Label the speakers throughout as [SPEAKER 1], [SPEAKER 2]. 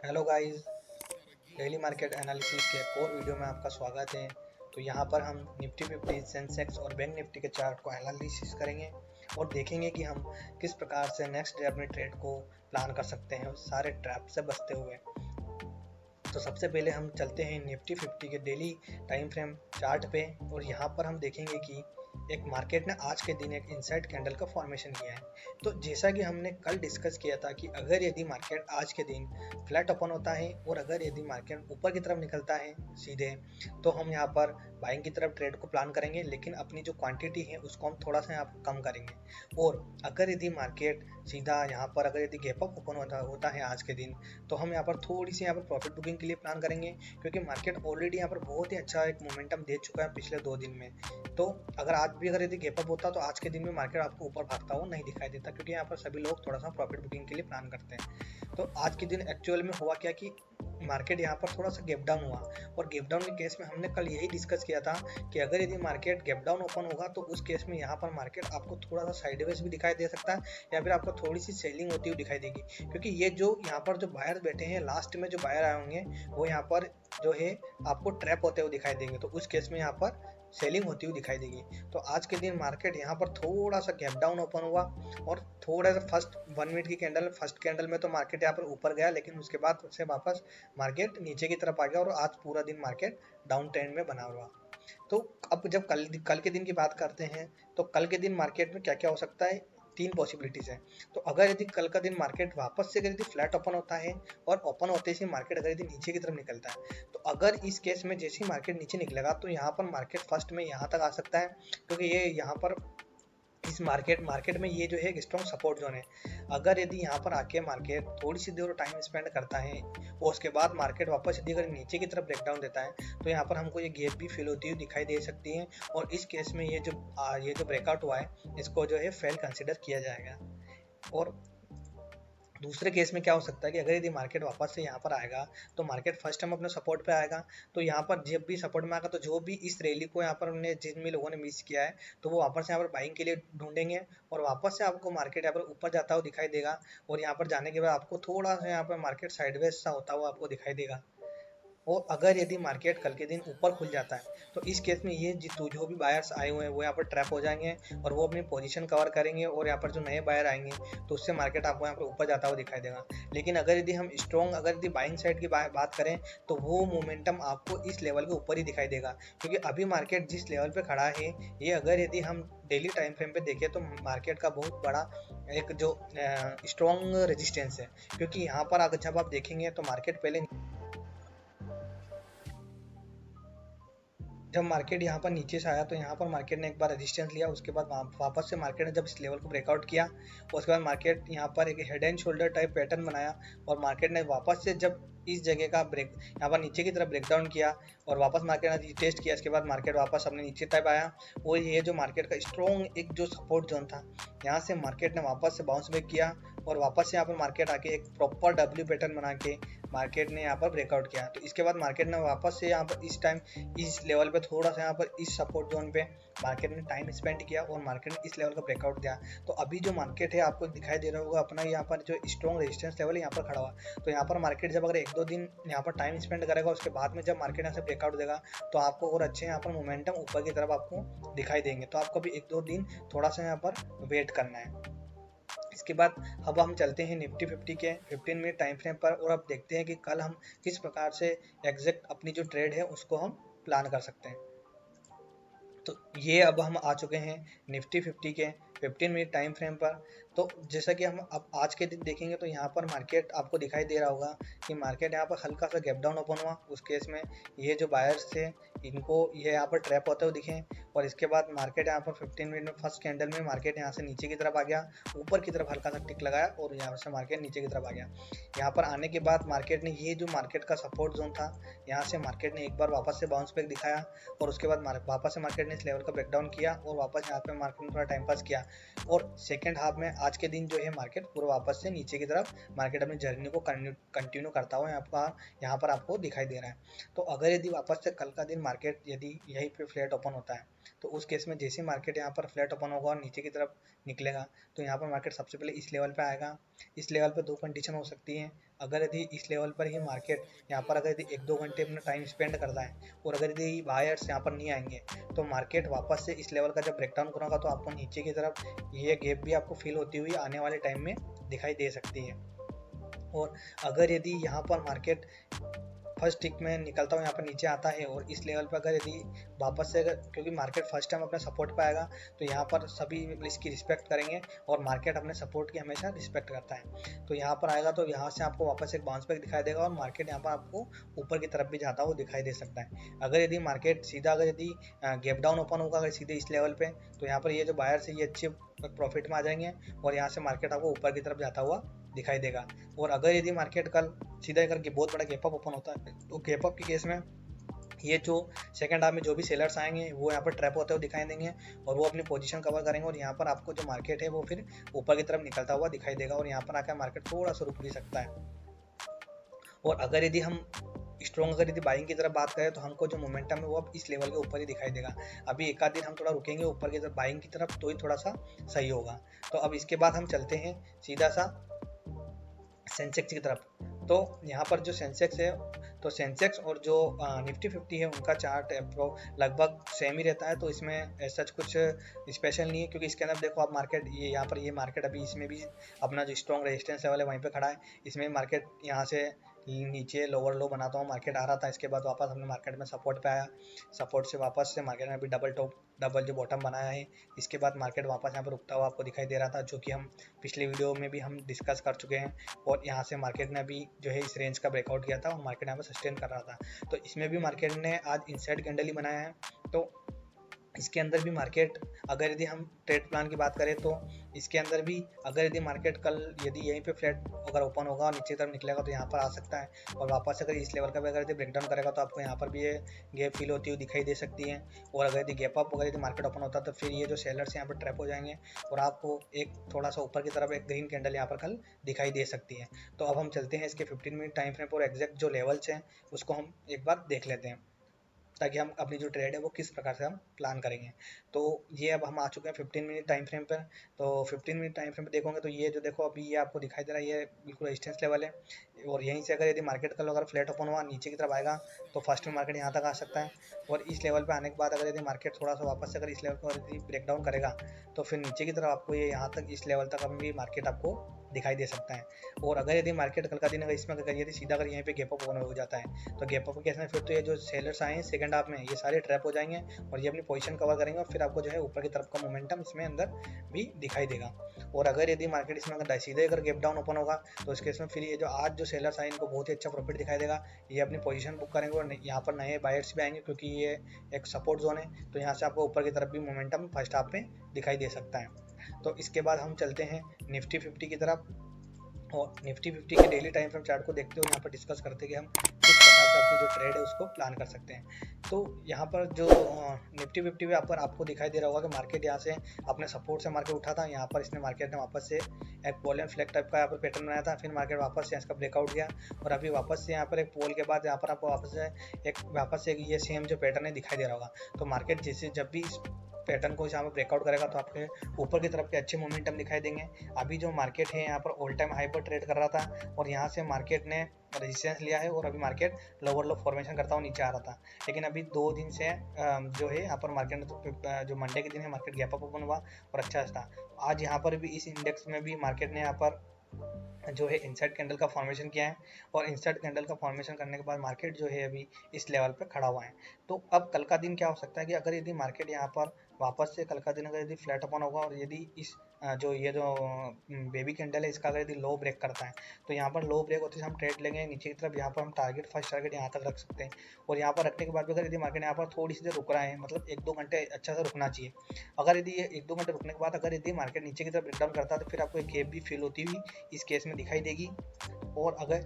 [SPEAKER 1] Hello guys, daily market analysis के एक और वीडियो में आपका स्वागत है। तो यहाँ पर हम निफ्टी 50, सेंसेक्स और बैंक निफ्टी के चार्ट को एनालिसिस करेंगे और देखेंगे कि हम किस प्रकार से नेक्स्ट डे अपने ट्रेड को प्लान कर सकते हैं सारे ट्रैप से बचते हुए। तो सबसे पहले हम चलते हैं निफ्टी 50 के डेली टाइम फ्रेम चार्ट पे और यहाँ पर हम देखेंगे कि एक मार्केट ने आज के दिन एक इनसाइड कैंडल का फॉर्मेशन किया है। तो जैसा कि हमने कल डिस्कस किया था कि अगर यदि मार्केट आज के दिन फ्लैट ओपन होता है और अगर यदि मार्केट ऊपर की तरफ निकलता है सीधे, तो हम यहाँ पर बाइंग की तरफ ट्रेड को प्लान करेंगे, लेकिन अपनी जो क्वांटिटी है उसको हम थोड़ा सा यहाँ पर कम करेंगे। और अगर यदि मार्केट सीधा यहाँ पर अगर यदि गैप अप ओपन होता है आज के दिन, तो हम यहाँ पर थोड़ी सी यहाँ पर प्रॉफिट बुकिंग के लिए प्लान करेंगे, क्योंकि मार्केट ऑलरेडी यहाँ पर बहुत ही अच्छा एक मोमेंटम दे चुका है पिछले 2 दिन में। तो अगर आज भी अगर यदि गैप अप होता तो आज के दिन में मार्केट आपको ऊपर भागता हुआ नहीं दिखाई देता, क्योंकि यहाँ पर सभी लोग थोड़ा सा प्रॉफिट बुकिंग के लिए प्लान करते हैं। तो आज के दिन एक्चुअल में हुआ क्या कि मार्केट यहाँ पर थोड़ा सा गैप डाउन हुआ, और गैप डाउन के केस में हमने कल यही डिस्कस किया था कि अगर यदि मार्केट गैप डाउन ओपन होगा तो उस केस में यहाँ पर मार्केट आपको थोड़ा सा साइडवेज भी दिखाई दे सकता है, या फिर आपको थोड़ी सी सेलिंग होती हुई दिखाई देगी, क्योंकि ये जो यहाँ पर जो बायर बैठे हैं लास्ट में जो बायर आए होंगे वो यहाँ पर जो है आपको ट्रैप होते हुए दिखाई देंगे। तो उस केस में यहाँ पर सेलिंग होती हुई दिखाई देगी। तो आज के दिन मार्केट यहाँ पर थोड़ा सा गैप डाउन ओपन हुआ और थोड़ा सा फर्स्ट 1 मिनट की फर्स्ट कैंडल में तो मार्केट यहाँ पर ऊपर गया, लेकिन उसके बाद से वापस मार्केट नीचे की तरफ आ गया और आज पूरा दिन मार्केट डाउन ट्रेंड में बना हुआ। तो अब जब कल के दिन की बात करते हैं, तो कल के दिन मार्केट में क्या क्या हो सकता है, 3 पॉसिबिलिटीज है। तो अगर यदि कल का दिन मार्केट वापस से अगर यदि फ्लैट ओपन होता है और ओपन होते ही मार्केट अगर यदि नीचे की तरफ निकलता है, तो अगर इस केस में जैसे ही मार्केट नीचे निकलेगा तो यहाँ पर मार्केट फर्स्ट में यहाँ तक आ सकता है, क्योंकि ये यहाँ पर इस मार्केट में ये जो है एक स्ट्रॉन्ग सपोर्ट जोन है। अगर यदि यहाँ पर आके मार्केट थोड़ी सी देर टाइम स्पेंड करता है और उसके बाद मार्केट वापस यदि अगर नीचे की तरफ ब्रेकडाउन देता है, तो यहाँ पर हमको ये गैप भी फील होती हुई दिखाई दे सकती है, और इस केस में ये जो ब्रेकआउट हुआ है इसको जो है फेल कंसिडर किया जाएगा। और दूसरे केस में क्या हो सकता है कि अगर यदि मार्केट वापस से यहाँ पर आएगा तो मार्केट फर्स्ट टाइम अपने सपोर्ट पे आएगा, तो यहाँ पर जब भी सपोर्ट में आएगा तो जो भी इस रैली को यहाँ पर उन्हें जिन भी लोगों ने मिस किया है तो वो वापस यहाँ पर बाइंग के लिए ढूंढेंगे, और वापस से आपको मार्केट यहाँ पर ऊपर जाता हुआ दिखाई देगा, और यहाँ पर जाने के बाद आपको थोड़ा सा यहाँ पर मार्केट साइडवेज सा होता हुआ आपको दिखाई देगा। और अगर यदि मार्केट कल के दिन ऊपर खुल जाता है तो इस केस में ये जो भी बायर्स आए हुए हैं वो यहाँ पर ट्रैप हो जाएंगे और वो अपनी पोजीशन कवर करेंगे, और यहाँ पर जो नए बायर आएंगे तो उससे मार्केट आपको यहाँ पर ऊपर जाता हुआ दिखाई देगा। लेकिन अगर यदि हम स्ट्रॉन्ग अगर यदि बाइंग साइड की बात करें तो वो मोमेंटम आपको इस लेवल के ऊपर ही दिखाई देगा, क्योंकि अभी मार्केट जिस लेवल पे खड़ा है ये अगर यदि हम डेली टाइम फ्रेम पे देखें तो मार्केट का बहुत बड़ा एक जो स्ट्रॉन्ग रेजिस्टेंस है, क्योंकि यहाँ पर अगर जब आप देखेंगे तो मार्केट पहले जब मार्केट यहाँ पर नीचे से आया तो यहाँ पर मार्केट ने एक बार रेजिस्टेंस लिया, उसके बाद वापस से मार्केट ने जब इस लेवल को ब्रेकआउट किया उसके बाद मार्केट यहाँ पर एक head and shoulder type pattern बनाया, और मार्केट ने वापस से जब इस जगह का ब्रेक यहाँ पर नीचे की तरफ ब्रेकडाउन किया और वापस मार्केट ने टेस्ट किया, इसके बाद मार्केट वापस अपने नीचे टाइप आया, और ये जो मार्केट का स्ट्रॉन्ग एक जो सपोर्ट जोन था यहाँ से मार्केट ने वापस से बाउंस बैक किया, और वापस से यहाँ पर मार्केट आके एक प्रॉपर डब्ल्यू पैटर्न बना के मार्केट ने यहाँ पर ब्रेकआउट किया। तो इसके बाद मार्केट ने वापस से यहाँ पर इस टाइम इस लेवल पे थोड़ा सा यहाँ पर इस सपोर्ट जोन पे मार्केट ने टाइम स्पेंड किया और मार्केट ने इस लेवल का ब्रेकआउट दिया। तो अभी जो मार्केट है आपको दिखाई दे रहा होगा अपना यहाँ पर जो स्ट्रॉन्ग रेजिस्टेंस लेवल है यहाँ पर खड़ा हुआ। तो यहाँ पर मार्केट जब अगर 1-2 दिन यहाँ पर टाइम स्पेंड करेगा उसके बाद में जब मार्केट यहाँ से ब्रेकआउट देगा तो आपको और अच्छे यहाँ पर मोमेंटम ऊपर की तरफ आपको दिखाई देंगे। तो आपको भी 1-2 दिन थोड़ा सा यहाँ पर वेट करना है। इसके बाद अब हम चलते हैं निफ्टी 50 के 15 मिनट टाइम फ्रेम पर, और अब देखते हैं कि कल हम किस प्रकार से एग्जैक्ट अपनी जो ट्रेड है उसको हम प्लान कर सकते हैं। तो ये अब हम आ चुके हैं निफ्टी 50 के 15 मिनट टाइम फ्रेम पर। तो जैसा कि हम अब आज के दिन देखेंगे तो यहाँ पर मार्केट आपको दिखाई दे रहा होगा कि मार्केट यहाँ पर हल्का सा गैप डाउन ओपन हुआ, उस केस में ये जो बायर्स थे इनको ये यहाँ पर ट्रैप होते हुए दिखे, और इसके बाद मार्केट यहाँ पर 15 मिनट में फर्स्ट कैंडल में मार्केट यहाँ से नीचे की तरफ आ गया, ऊपर की तरफ हल्का सा टिक लगाया और यहाँ से मार्केट नीचे की तरफ आ गया। यहाँ पर आने के बाद मार्केट ने ये जो मार्केट का सपोर्ट जोन था यहाँ से मार्केट ने एक बार वापस से बाउंस बैक दिखाया, और उसके बाद वापस से मार्केट ने इस लेवल का ब्रेकडाउन किया और वापस यहाँ पे मार्केट ने थोड़ा टाइम पास किया, और सेकेंड हाफ में आज के दिन जो है मार्केट पूरा वापस से नीचे की तरफ मार्केट अपनी जर्नी को कंटिन्यू करता हुआ यहाँ पर आपको दिखाई दे रहा है। तो अगर यदि वापस से कल का दिन मार्केट यदि यहीं पे फ्लैट ओपन होता है तो उस केस में जैसे मार्केट यहाँ पर फ्लैट ओपन होगा और नीचे की तरफ निकलेगा तो यहाँ पर मार्केट सबसे पहले इस लेवल पे आएगा। इस लेवल पे दो कंडीशन हो सकती है। अगर यदि इस लेवल पर ही मार्केट यहाँ पर अगर यदि 1-2 घंटे अपना टाइम स्पेंड करता है और अगर यदि बायर्स यहाँ पर नहीं आएंगे तो मार्केट वापस से इस लेवल का जब ब्रेकडाउन करेगा तो आपको नीचे की तरफ ये गैप भी आपको फील होती हुई आने वाले टाइम में दिखाई दे सकती है। और अगर यदि यहाँ पर मार्केट फर्स्ट टिक में निकलता हुआ यहाँ पर नीचे आता है और इस लेवल पर अगर यदि वापस से अगर, क्योंकि मार्केट फर्स्ट टाइम अपने सपोर्ट पे आएगा तो यहाँ पर सभी इसकी रिस्पेक्ट करेंगे और मार्केट अपने सपोर्ट की हमेशा रिस्पेक्ट करता है। तो यहाँ पर आएगा तो यहाँ से आपको वापस एक बाउंस बैक दिखाई देगा और मार्केट यहाँ पर आपको ऊपर की तरफ भी जाता हुआ दिखाई दे सकता है। अगर यदि मार्केट सीधा अगर यदि गैप डाउन ओपन होगा अगर सीधे इस लेवल पे तो यहाँ पर ये जो बायर्स है ये अच्छे प्रॉफिट में आ जाएंगे और यहाँ से मार्केट आपको ऊपर की तरफ जाता हुआ दिखाई देगा। और अगर यदि मार्केट कल सीधा करके बहुत बड़ा गैप अप ओपन होता है तो गैप अप के केस में ये जो सेकंड हाफ में जो भी सेलर्स आएंगे वो यहाँ पर ट्रैप होते हुए दिखाई देंगे और वो अपनी पोजीशन कवर करेंगे और यहाँ पर आपको जो मार्केट है वो फिर ऊपर की तरफ निकलता हुआ दिखाई देगा और यहाँ पर आकर मार्केट थोड़ा सा रुक भी सकता है। और अगर यदि हम स्ट्रॉन्ग अगर यदि बाइंग की तरफ बात करें तो हमको जो मोमेंटम है वो अब इस लेवल के ऊपर ही दिखाई देगा। अभी एक आध दिन हम थोड़ा रुकेंगे ऊपर की तरफ बाइंग की तरफ तो ही थोड़ा सा सही होगा। तो अब इसके बाद हम चलते हैं सीधा सा सेंसेक्स की तरफ। तो यहाँ पर जो सेंसेक्स है तो सेंसेक्स और जो निफ्टी 50 है उनका चार्ट लगभग सेम ही रहता है। तो इसमें ऐसा कुछ स्पेशल नहीं है क्योंकि इसके अंदर देखो आप मार्केट ये यहाँ पर ये मार्केट अभी इसमें भी अपना जो स्ट्रॉन्ग रेजिस्टेंस लेवल है वहीं पे खड़ा है। इसमें मार्केट यहाँ से नीचे लोअर लो बनाता हूँ मार्केट आ रहा था, इसके बाद वापस हमने मार्केट में सपोर्ट पे आया, सपोर्ट से वापस से मार्केट में अभी डबल जो बॉटम बनाया है। इसके बाद मार्केट वापस यहाँ पर रुकता हुआ आपको दिखाई दे रहा था जो कि हम पिछले वीडियो में भी हम डिस्कस कर चुके हैं। और यहाँ से मार्केट ने अभी जो है इस रेंज का ब्रेकआउट किया था और मार्केट यहाँ पर सस्टेन कर रहा था। तो इसमें भी मार्केट ने आज इनसाइड कैंडल ही बनाया है। तो इसके अंदर भी मार्केट अगर यदि हम ट्रेड प्लान की बात करें तो इसके अंदर भी अगर यदि मार्केट कल यदि यहीं पे फ्लैट अगर ओपन होगा और नीचे की तरफ निकलेगा तो यहाँ पर आ सकता है और वापस अगर इस लेवल का भी अगर यदि ब्रेकडाउन करेगा तो आपको यहाँ पर भी ये गैप फील होती हुई दिखाई दे सकती है। और अगर यदि गैप अप अगर यदि मार्केट ओपन होता है तो फिर ये जो सेलर्स यहाँ पर ट्रैप हो जाएंगे और आपको एक थोड़ा सा ऊपर की तरफ एक ग्रीन कैंडल यहाँ पर कल दिखाई दे सकती है। तो अब हम चलते हैं इसके 15 मिनट टाइम फ्रेम पर एग्जैक्ट जो लेवल्स हैं उसको हम एक बार देख लेते हैं ताकि हम अपनी जो ट्रेड है वो किस प्रकार से हम प्लान करेंगे। तो ये अब हम आ चुके हैं 15 मिनट टाइम फ्रेम पर। तो 15 मिनट टाइम फ्रेम पर देखोगे तो ये जो देखो अभी ये आपको दिखाई दे रहा है ये बिल्कुल रेजिस्टेंस लेवल है और यहीं से अगर यदि मार्केट कल अगर फ्लैट ओपन हुआ नीचे की तरफ आएगा तो फर्स्ट में मार्केट यहाँ तक आ सकता है और इस लेवल पर आने के बाद अगर यदि मार्केट थोड़ा सा वापस से अगर इस लेवल को यदि ब्रेकडाउन करेगा तो फिर नीचे की तरफ आपको ये यहाँ तक इस लेवल तक अभी मार्केट आपको दिखाई दे सकता है। और अगर यदि मार्केट कल का दिन अगर इसमें अगर यदि सीधा अगर यहीं पे गैप अप ओपन हो जाता है तो गैप अप केस में फिर तो ये जो सेलर्स आए हैं सेकंड हाफ में ये सारे ट्रैप हो जाएंगे और ये अपनी पोजीशन कवर करेंगे और फिर आपको जो है ऊपर की तरफ का मोमेंटम इसमें अंदर भी दिखाई देगा। और अगर यदि मार्केट इसमें अगर सीधे अगर गैप डाउन ओपन होगा तो इस केस में फिर ये जो आज जो सेलर्स आए इनको बहुत ही अच्छा प्रॉफिट दिखाई देगा। ये अपनी पोजीशन बुक करेंगे और यहाँ पर नए बायर्स भी आएंगे क्योंकि ये एक सपोर्ट जोन है। तो यहाँ से आपको ऊपर की तरफ भी मोमेंटम फर्स्ट हाफ में दिखाई दे सकता है। तो इसके बाद हम चलते हैं निफ्टी 50 की तरफ और निफ्टी 50 के डेली टाइम फ्रेम चार्ट को देखते हुए यहाँ पर डिस्कस करते हैं कि हम किस प्रकार से अपनी जो ट्रेड है उसको प्लान कर सकते हैं। तो यहाँ पर जो निफ्टी 50 पे आपको दिखाई दे रहा होगा कि मार्केट यहाँ से अपने सपोर्ट से मार्केट उठा था। यहाँ पर इसने मार्केट ने वापस से एक पोल एंड फ्लैग टाइप का यहाँ पर पैटर्न बनाया था, फिर मार्केट वापस से इसका ब्रेकआउट किया और अभी वापस से यहाँ पर एक पोल के बाद यहाँ पर आपको वापस से ये सेम जो पैटर्न है दिखाई दे रहा होगा। तो मार्केट जैसे जब भी पैटर्न को यहाँ पर ब्रेकआउट करेगा तो आपके ऊपर की तरफ के अच्छे मोमेंटम दिखाई देंगे। अभी जो मार्केट है यहाँ पर ऑल टाइम हाई पर ट्रेड कर रहा था और यहाँ से मार्केट ने रेजिस्टेंस लिया है और अभी मार्केट लोअर लो फॉर्मेशन करता हुआ नीचे आ रहा था। लेकिन अभी 2 दिन से जो है यहाँ पर मार्केट जो मंडे के दिन है मार्केट गैप अप ओपन हुआ और अच्छा था। आज यहाँ पर भी इस इंडेक्स में भी मार्केट ने यहाँ पर जो है इनसाइड कैंडल का फॉर्मेशन किया है और इनसाइड कैंडल का फॉर्मेशन करने के बाद मार्केट जो है अभी इस लेवल पे खड़ा हुआ है। तो अब कल का दिन क्या हो सकता है कि अगर यदि मार्केट यहाँ पर वापस से कल का दिन अगर यदि फ्लैट ओपन होगा और यदि इस जो बेबी कैंडल है इसका अगर यदि लो ब्रेक करता है तो यहाँ पर लो ब्रेक होते हम ट्रेड लेंगे नीचे की तरफ। यहाँ पर हम फर्स्ट टारगेट यहाँ तक रख सकते हैं और यहाँ पर रखने के बाद भी अगर यदि मार्केट यहाँ पर थोड़ी सी देर रुक रहा है मतलब 1-2 घंटे अच्छा सा रुकना चाहिए। अगर यदि 1-2 घंटे रुकने के बाद अगर यदि मार्केट नीचे की तरफ ब्रेकडाउन करता है तो फिर आपको एक गैप भी फील होती हुई इस केस में दिखाई देगी। और अगर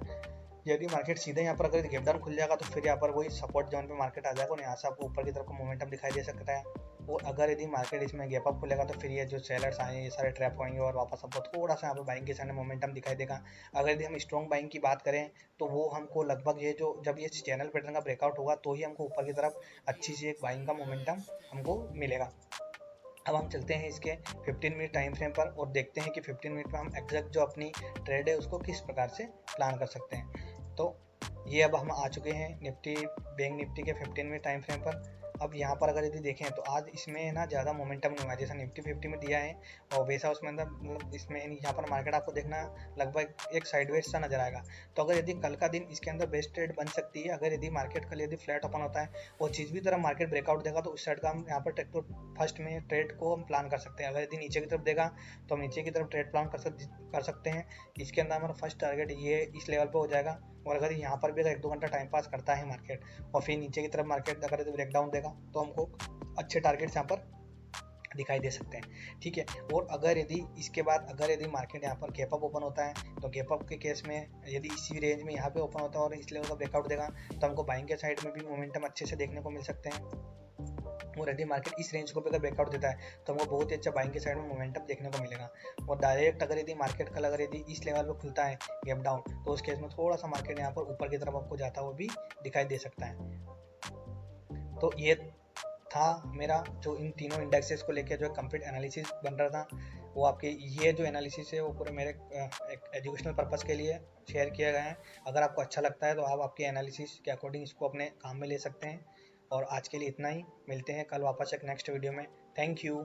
[SPEAKER 1] यदि मार्केट सीधे यहाँ पर अगर गैप डाउन खुल जाएगा तो फिर यहाँ पर वही सपोर्ट जोन पे मार्केट आ जाएगा और यहाँ से आपको ऊपर की तरफ का मोमेंटम दिखाई दे सकता है। और अगर यदि मार्केट इसमें गैप अप खुलेगा तो फिर ये जो सेलर्स आए ये सारे ट्रैप होंगे और वापस आपको थोड़ा सा यहाँ पे बाइंग के सामने मोमेंटम दिखाई देगा। अगर यदि हम स्ट्रॉन्ग बाइंग की बात करें तो वो हमको लगभग ये जो जब ये चैनल पैटर्न का ब्रेकआउट होगा तो ही हमको ऊपर की तरफ अच्छी सी एक बाइंग का मोमेंटम हमको मिलेगा। अब हम चलते हैं इसके 15 मिनट टाइम फ्रेम पर और देखते हैं कि 15 मिनट में हम एग्जैक्ट जो अपनी ट्रेड है उसको किस प्रकार से प्लान कर सकते हैं। तो ये अब हम आ चुके हैं निफ्टी बैंक निफ्टी के 15 मिनट टाइम फ्रेम पर। अब यहाँ पर अगर यदि देखें तो आज इसमें ना ज़्यादा मोमेंटम नहीं हुआ, जैसा निफ्टी 50 में दिया है और वैसा उसमें अंदर मतलब इसमें यहाँ पर मार्केट आपको देखना लगभग एक साइडवेज सा नजर आएगा। तो अगर यदि कल का दिन इसके अंदर बेस्ट ट्रेड बन सकती है, अगर यदि मार्केट कल यदि फ्लैट ओपन होता है और जिस भी तरह मार्केट ब्रेकआउट देगा तो उस साइड का हम यहाँ पर तो फर्स्ट में ट्रेड को हम प्लान कर सकते हैं। अगर यदि नीचे की तरफ देगा तो हम नीचे की तरफ ट्रेड प्लान कर सकते हैं। इसके अंदर हमारा फर्स्ट टारगेट ये इस लेवल पर हो जाएगा। और अगर यहाँ पर भी अगर 1-2 घंटा टाइम पास करता है मार्केट और फिर नीचे की तरफ मार्केट अगर ब्रेकडाउन देगा तो हमको अच्छे टारगेट्स यहाँ पर दिखाई दे सकते हैं। ठीक है, और अगर यदि इसके बाद अगर यदि मार्केट यहाँ पर गैप अप ओपन होता है तो गैप अप के केस में यदि इसी रेंज में यहाँ पे ओपन होता है और इस लेवल का ब्रेकआउट देगा तो हमको बाइंग के साइड में भी मोमेंटम अच्छे से देखने को मिल सकते हैं। और यदि मार्केट इस रेंज को भी अगर ब्रेकआउट देता है तो हमको बहुत ही अच्छा बाइंग के साइड में मोमेंटम देखने को मिलेगा। और डायरेक्ट अगर यदि मार्केट कल अगर यदि इस लेवल पर खुलता है गैप डाउन तो उस केस में थोड़ा सा मार्केट यहाँ पर ऊपर की तरफ आपको जाता हुआ भी दिखाई दे सकता है। तो ये था मेरा जो इन तीनों इंडेक्सेस को लेकर जो कंप्लीट एनालिसिस बन रहा था। वो आपके ये जो एनालिसिस है वो पूरे मेरे एक एजुकेशनल पर्पस के लिए शेयर किया गया है। अगर आपको अच्छा लगता है तो आप आपके एनालिसिस के अकॉर्डिंग इसको अपने काम में ले सकते हैं। और आज के लिए इतना ही, मिलते हैं कल वापस एक नेक्स्ट वीडियो में। Thank you.